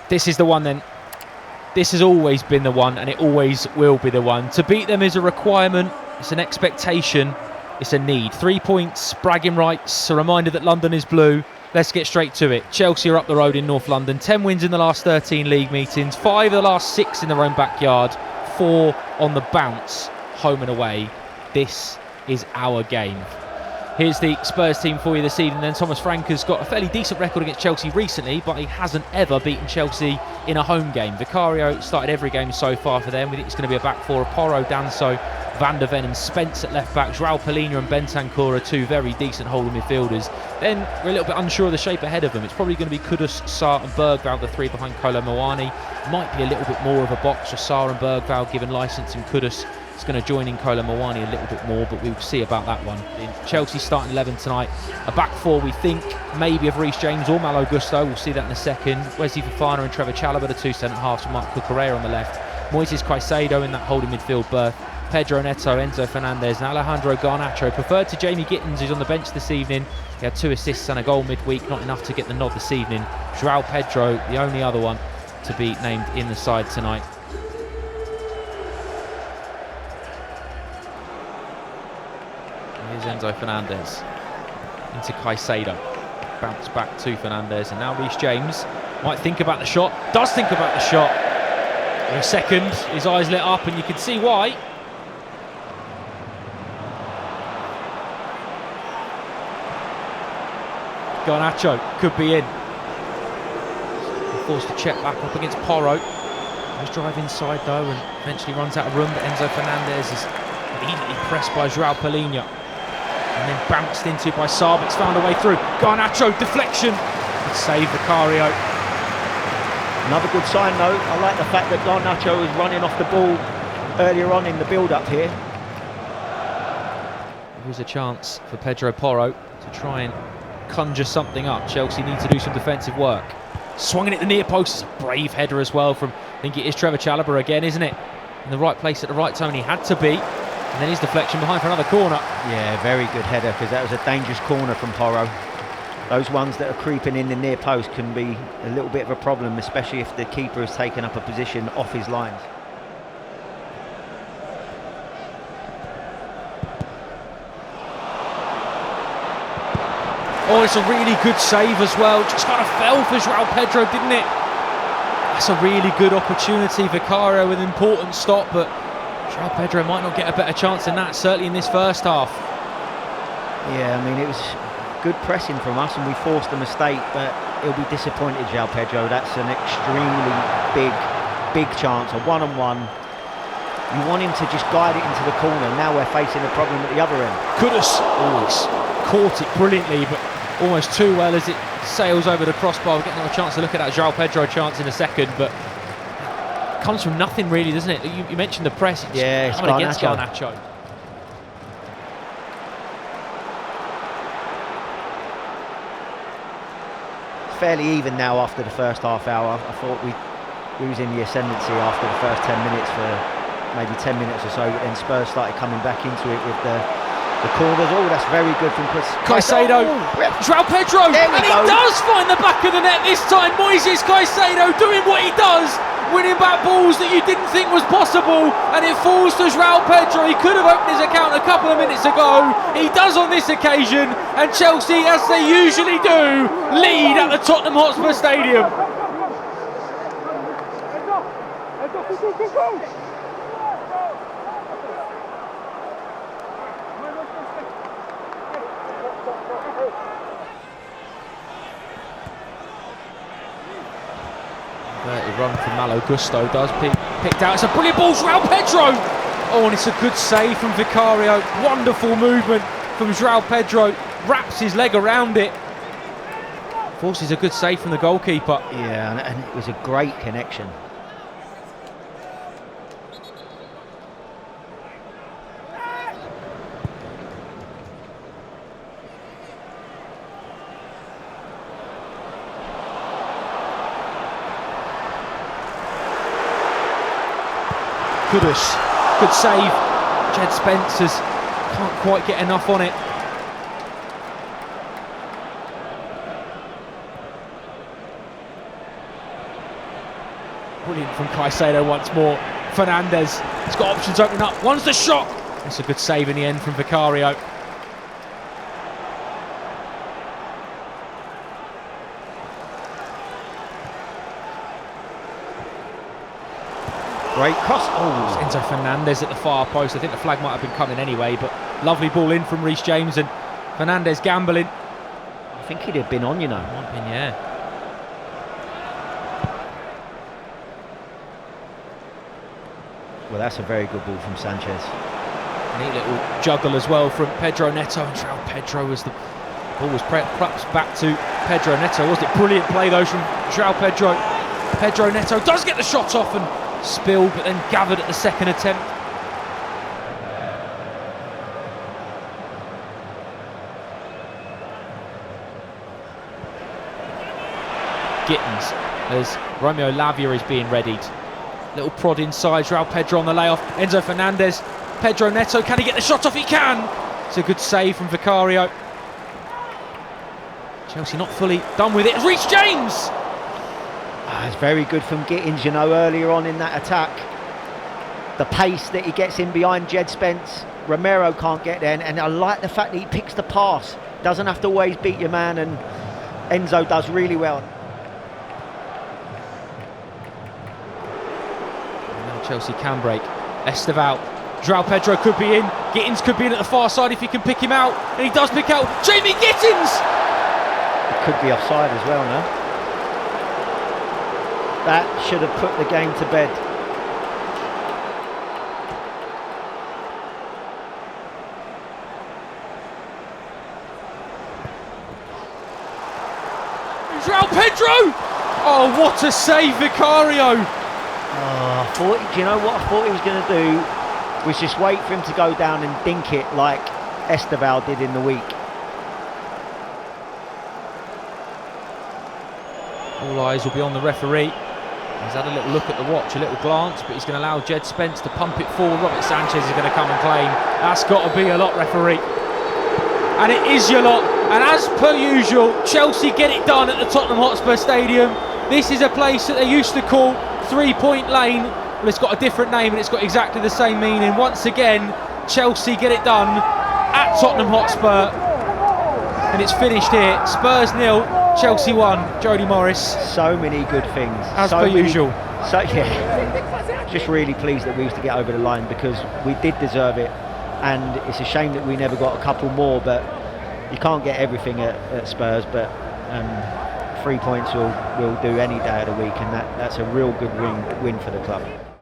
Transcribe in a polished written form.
This is the one then. This has always been the one, and it always will be the one. To beat them is a requirement, it's an expectation, it's a need. 3 points, bragging rights, a reminder that London is blue. Let's get straight to it. Chelsea are up the road in North London. 10 wins in the last 13 league meetings, 5 of the last 6 in their own backyard, 4 on the bounce, home and away. This is our game. Here's the Spurs team for you this evening then. Thomas Frank has got a fairly decent record against Chelsea recently, but he hasn't ever beaten Chelsea in a home game. Vicario started every game so far for them. We think it's going to be a back four of Porro, Danso, Van der Ven and Spence at left back. Joao Palhinha and Bentancur are 2 very decent holding midfielders. Then we're a little bit unsure of the shape ahead of them. It's probably going to be Kudus, Sarr and Bergvall, the 3 behind Kolo Muani. Might be a little bit more of a box for Sarr and Bergvall given licence, and Kudus is going to join in Kolo Muani a little bit more, but we'll see about that one. In Chelsea starting 11 tonight, a back four we think maybe of Reece James or Malo Gusto. We'll see that in a second. Wesley Fofana and Trevor Chalobah, the 2 centre-halves, with Marc Cucurella on the left. Moises Caicedo in that holding midfield berth. Pedro Neto, Enzo Fernandez and Alejandro Garnacho. Preferred to Jamie Gittins, who's on the bench this evening. He had 2 assists and a goal midweek, not enough to get the nod this evening. Joao Pedro, the only other one to be named in the side tonight. Here's Enzo Fernandez into Caicedo. Bounce back to Fernandez, and now Reece James might think about the shot. Does think about the shot. In a second, his eyes lit up, and you can see why. Garnacho could be in. Forced to check back up against Porro. He's drive inside though, and eventually runs out of room. But Enzo Fernandez is immediately pressed by Joao Palhinha, and then bounced into by Sarr, but it's found a way through. Garnacho, deflection. Good save, Vicario. Another good sign though. I like the fact that Garnacho was running off the ball earlier on in the build-up here. Here's a chance for Pedro Porro to try and conjure something up. Chelsea need to do some defensive work. Swung it at the near post. It's a brave header as well from, I think it is Trevor Chalobah again, isn't it? In the right place at the right time, and he had to be. And then his deflection behind for another corner. Yeah, very good header, because that was a dangerous corner from Porro. Those ones that are creeping in the near post can be a little bit of a problem, especially if the keeper has taken up a position off his lines. Oh, it's a really good save as well. Just kind of fell for Joao Pedro, didn't it? That's a really good opportunity. Vicario with an important stop, but Joao Pedro might not get a better chance than that, certainly in this first half. Yeah, I mean, it was good pressing from us and we forced a mistake, but he'll be disappointed, Joao Pedro. That's an extremely big chance, a one-on-one. You want him to just guide it into the corner. Now we're facing a problem at the other end. Kudus caught it brilliantly, but almost too well as it sails over the crossbar. We're getting another chance to look at that Joao Pedro chance in a second, but it comes from nothing really, doesn't it? You mentioned the press. Yeah, it's coming against Garnacho. Fairly even now after the first half hour. I thought we was in the ascendancy after the first 10 minutes for maybe 10 minutes or so, but then Spurs started coming back into it with the corners. Oh, that's very good from Chris Caicedo. Joao Pedro, and he does find the back of the net this time. Moises Caicedo doing what he does, winning back balls that you didn't think was possible, and it falls to Joao Pedro. He could have opened his account a couple of minutes ago. He does on this occasion, and Chelsea, as they usually do, lead at the Tottenham Hotspur Stadium. Run from Malo Gusto does picked out. It's a brilliant ball, Joao Pedro. Oh, and it's a good save from Vicario. Wonderful movement from Joao Pedro. Wraps his leg around it. Forces a good save from the goalkeeper. Yeah, and it was a great connection. Kudus, good save. Jed Spencer's can't quite get enough on it. Brilliant from Caicedo once more. Fernandes has got options opening up. One's the shot. That's a good save in the end from Vicario. Great cross. Oh, Enzo Fernandes at the far post. I think the flag might have been coming anyway, but lovely ball in from Reece James, and Fernandes gambling. I think he'd have been on, you know. Might have been, yeah. Well, that's a very good ball from Sanchez. Neat little juggle as well from Pedro Neto, and Joao Pedro as the ball was perhaps back to Pedro Neto, wasn't it? Brilliant play though from Joao Pedro. Pedro Neto does get the shot off and spilled, but then gathered at the second attempt. Gittins as Romeo Lavia is being readied. Little prod inside, Joao Pedro on the layoff. Enzo Fernandes, Pedro Neto, can he get the shot off? He can! It's a good save from Vicario. Chelsea not fully done with it. Reece James! It's very good from Gittins, you know, earlier on in that attack. The pace that he gets in behind Jed Spence. Romero can't get there, and I like the fact that he picks the pass. Doesn't have to always beat your man, and Enzo does really well. Chelsea can break. Esteval, Joao Pedro could be in. Gittins could be in at the far side if he can pick him out, and he does pick out Jamie Gittins. It could be offside as well, no? That should have put the game to bed. Joao Pedro! Oh, what a save, Vicario! Do you know what I thought he was going to do? Was just wait for him to go down and dink it like Esteval did in the week. All eyes will be on the referee. He's had a little look at the watch, a little glance, but he's going to allow Jed Spence to pump it forward. Robert Sanchez is going to come and claim. That's got to be a lot, referee. And it is your lot. And as per usual, Chelsea get it done at the Tottenham Hotspur Stadium. This is a place that they used to call 3 Point Lane. Well, it's got a different name and it's got exactly the same meaning. Once again, Chelsea get it done at Tottenham Hotspur. And it's finished here. Spurs 0, Chelsea 1. Jody Morris. So many good things. As per usual. So, yeah, just really pleased that we used to get over the line, because we did deserve it. And it's a shame that we never got a couple more, but you can't get everything at Spurs, but 3 points will do any day of the week, and that's a real good win for the club.